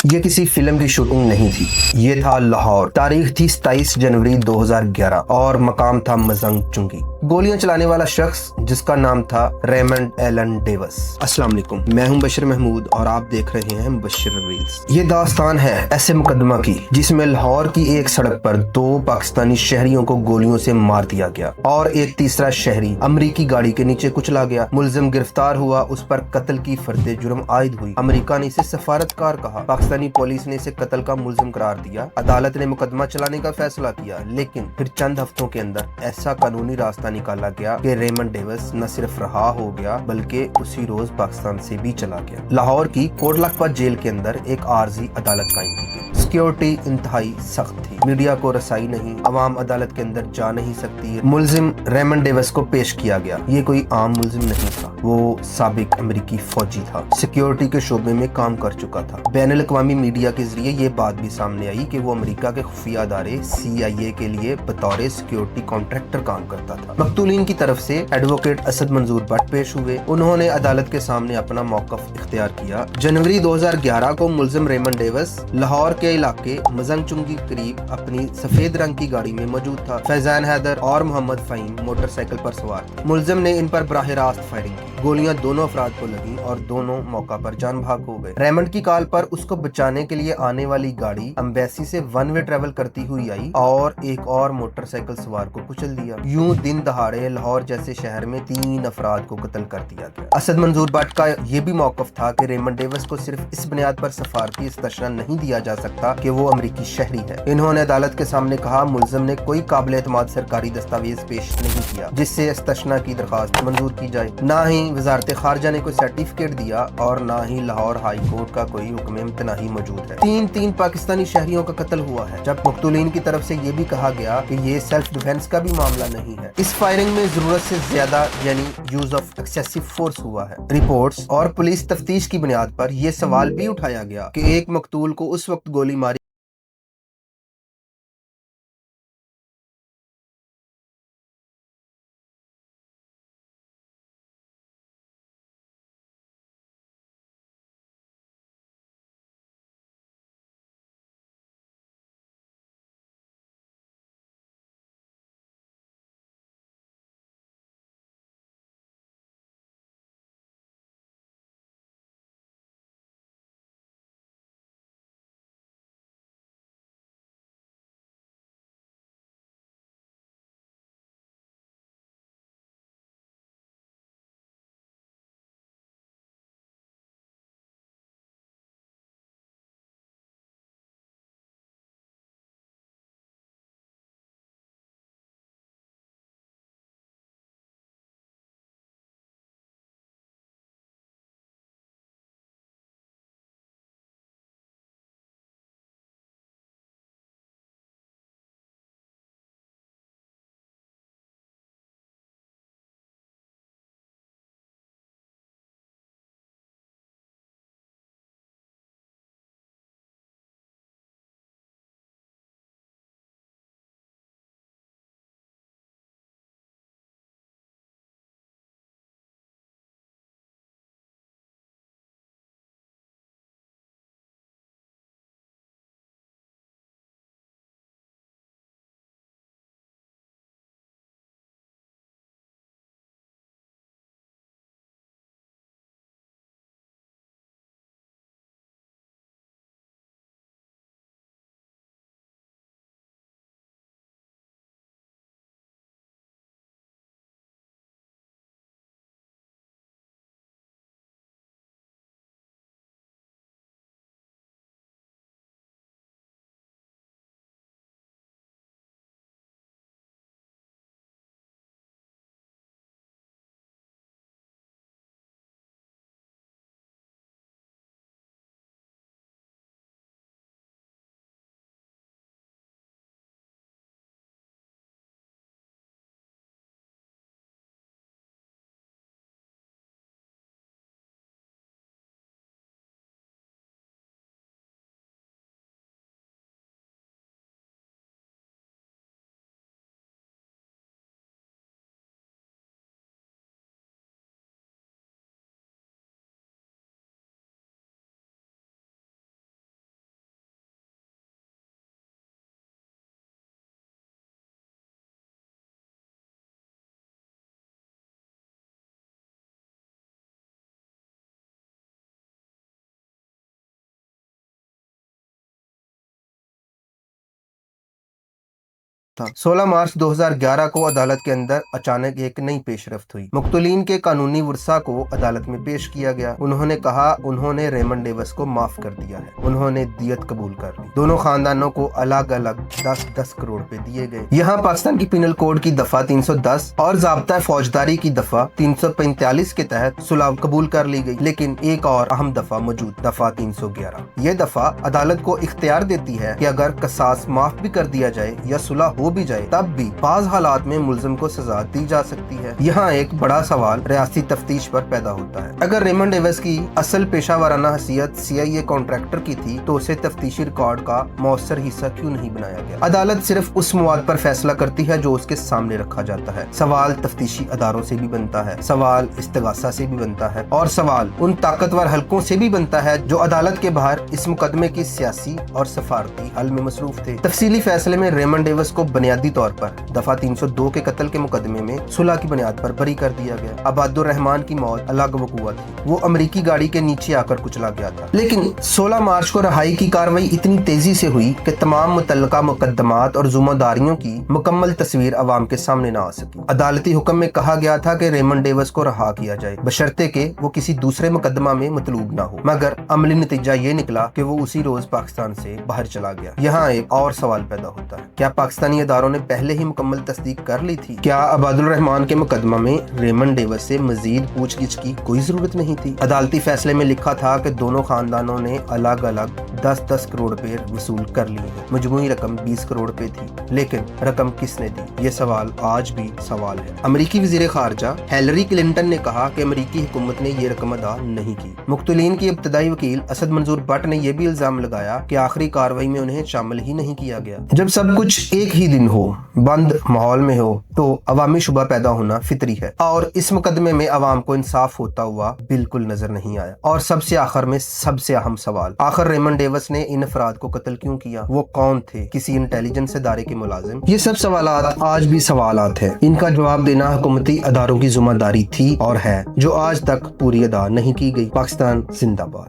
ये किसी फिल्म की शूटिंग नहीं थी, ये था लाहौर। तारीख थी 27 जनवरी 2011 और मकाम था मजंग चुंगी। गोलियां चलाने वाला शख्स जिसका नाम था रेमंड एलन डेवस। अस्सलाम वालेकुम, मैं हूं बशीर महमूद और आप देख रहे हैं बशीर रील्स। ये दास्तान है ऐसे मुकदमा की जिसमें लाहौर की एक सड़क पर 2 पाकिस्तानी शहरियों को गोलियों से मार दिया गया और एक तीसरा शहरी अमरीकी गाड़ी के नीचे कुचला गया। मुलजिम गिरफ्तार हुआ, उस पर कत्ल की फर्दे जुर्म आयद हुई। अमेरिका ने इसे सफारतकार कहा। पाकिस्तानी पुलिस ने इसे कत्ल का मुलजिम करार दिया। अदालत ने मुकदमा चलाने का फैसला किया, लेकिन फिर चंद हफ्तों के अंदर ऐसा कानूनी रास्ता निकाला गया कि रेमंड डेवस न सिर्फ रहा हो गया बल्कि उसी रोज पाकिस्तान से भी चला गया। लाहौर की कोट लखपत जेल के अंदर एक आर्जी अदालत कायम की गई। सिक्योरिटी इंतहाई सख्त थी, मीडिया को रसाई नहीं, अवाम अदालत के अंदर जा नहीं सकती। मुलजिम रेमंड डेवस को पेश किया गया। ये कोई आम मुलजिम नहीं था, वो साबिक अमेरिकी फौजी था, सिक्योरिटी के शोबे में काम कर चुका था। बैनुल अक़वामी मीडिया के जरिए ये बात भी सामने आई कि वो अमेरिका के खुफिया अदारे CIA के लिए बतौर सिक्योरिटी कॉन्ट्रैक्टर काम करता था। मकतूलीन की तरफ से एडवोकेट असद मंजूर भट्ट पेश हुए। उन्होंने अदालत के सामने अपना मौक़िफ़ इख्तियार किया। जनवरी 2011 को मुलजिम रेमंड डेवस लाहौर के इलाके मजंग चुंगी करीब अपनी सफेद रंग की गाड़ी में मौजूद था। फैजान हैदर और मोहम्मद फ़हीम मोटरसाइकिल पर सवार थे। मुलजिम ने इन पर बराह रास्त फायरिंग की। गोलियां दोनों अफराद को लगी और दोनों मौका पर जान भाग हो गए। रेमंड की कॉल पर उसको बचाने के लिए आने वाली गाड़ी एम्बेसी से वन वे ट्रेवल करती हुई आई और एक और मोटरसाइकिल सवार को कुचल दिया। यूं दिन दहाड़े लाहौर जैसे शहर में 3 अफराद को कत्ल कर दिया गया। असद मंजूर भट्ट का यह भी मौक़िफ़ था कि रेमंड डेवस को सिर्फ इस बुनियाद पर सफारती इस्तशना नहीं दिया जा सकता कि वो अमरीकी शहरी है। इन्होंने अदालत के सामने कहा, मुलजिम ने कोई काबिल एतमाद सरकारी दस्तावेज पेश नहीं किया जिससे इस्तशना की दरखास्त मंजूर की जाए। ना ही वजारत खारजा ने कोई सर्टिफिकेट दिया और ना ही लाहौर हाई कोर्ट का कोई हुक्म इम्तनाही मौजूद है। 3 पाकिस्तानी शहरियों का कत्ल हुआ है, जब मकतूलीन की तरफ से ये भी कहा गया कि ये सेल्फ डिफेंस का भी मामला नहीं है। इस फायरिंग में जरूरत से ज्यादा यानी यूज ऑफ एक्सेसिव फोर्स हुआ है। रिपोर्ट्स और पुलिस तफ्तीश की बुनियाद पर यह सवाल भी उठाया गया कि एक मकतूल को उस वक्त गोली मारी था। 16 मार्च 2011 को अदालत के अंदर अचानक एक नई पेशरफ्त हुई। मुक्तलीन के कानूनी वर्सा को अदालत में पेश किया गया। उन्होंने कहा उन्होंने रेमंड डेविस को माफ कर दिया है। उन्होंने दियत कबूल कर ली। दोनों खानदानों को अलग अलग 10-10 करोड़ रुपए दिए गए। यहाँ पाकिस्तान की पिनल कोड की दफा 310 और ज़ाब्ता फौजदारी की दफा 345 के तहत सुलह कबूल कर ली गई, लेकिन एक और अहम दफा मौजूद, दफा 311। ये दफा अदालत को इख्तियार देती है कि अगर कसास माफ भी कर दिया जाए या सुलह हो भी जाए तब भी बाज़ हालात में मुल्ज़िम को सजा दी जा सकती है। यहाँ एक बड़ा सवाल रियासती तफ्तीश पर पैदा होता है। अगर रेमंड डेविस की असल पेशा वाराना हैसियत CIA कॉन्ट्रैक्टर की थी तो उसे तफ्तीशी रिकॉर्ड का मौसर हिस्सा क्यों नहीं बनाया गया? अदालत सिर्फ उस मवाद पर फैसला करती है जो उसके सामने रखा जाता है। सवाल तफ्तीशी अदारों से भी बनता है, सवाल इस्तिगासा से भी बनता है और सवाल उन ताकतवर हलकों से भी बनता है जो अदालत के बाहर इस मुकदमे की सियासी और सफारती हल में मसरूफ थे। तफसीली फैसले में रेमंड डेविस को बुनियादी तौर पर दफा 302 के कत्ल के मुकदमे में सुलह की बुनियाद पर बरी कर दिया गया। अबादुर रहमान की मौत अलग वकूआ थी, वो अमेरिकी गाड़ी के नीचे आकर कुचला गया था। लेकिन 16 मार्च को रहाई की कार्रवाई इतनी तेजी से हुई कि तमाम मुतल्लका मुकदमात और जुम्मेदारियों की मुकम्मल तस्वीर अवाम के सामने न आ सकी। अदालती हुक्म में कहा गया था कि रेमंड डेविस को रहा किया जाए बशर्ते के वो किसी दूसरे मुकदमा में मतलूब ना हो, मगर अमली नतीजा ये निकला कि वो उसी रोज पाकिस्तान से बाहर चला गया। यहाँ एक और सवाल पैदा होता है, क्या पाकिस्तानी अदारों ने पहले ही मुकम्मल तस्दीक कर ली थी? क्या अबादुल रहमान के मुकदमा में रेमंड डेविस से मजीद पूछगिछ की कोई जरूरत नहीं थी? अदालती फैसले में लिखा था कि दोनों खानदानों ने अलग अलग 10-10 करोड़ रुपए वसूल कर लिए हैं। मजमूई रकम 20 करोड़ रुपए थी, लेकिन रकम किसने दी? ये सवाल आज भी सवाल है। अमेरिकी वजीर खारजा हिलरी क्लिंटन ने कहा कि अमेरिकी हुकूमत ने ये रकम अदा नहीं की। मुक्तलीन की इब्तदाई वकील असद मंजूर भट्ट ने यह भी इल्जाम लगाया कि आखिरी कार्रवाई में उन्हें शामिल ही नहीं किया गया। जब सब कुछ एक ही दिन हो, बंद माहौल में हो, तो अवामी शुबा पैदा होना फितरी है और इस मुकदमे में अवाम को इंसाफ होता हुआ बिल्कुल नजर नहीं आया। और सबसे आखिर में सबसे अहम सवाल, आखिर रेमंड डेविस ने इन अफराद को कत्ल क्यों किया? वो कौन थे? किसी इंटेलिजेंस इदारे के मुलाजिम? ये सब सवालात आज भी सवालात हैं। इनका जवाब देना हुकूमती अदारों की जिम्मेदारी थी और है, जो आज तक पूरी अदा नहीं की गई। पाकिस्तान जिंदाबाद।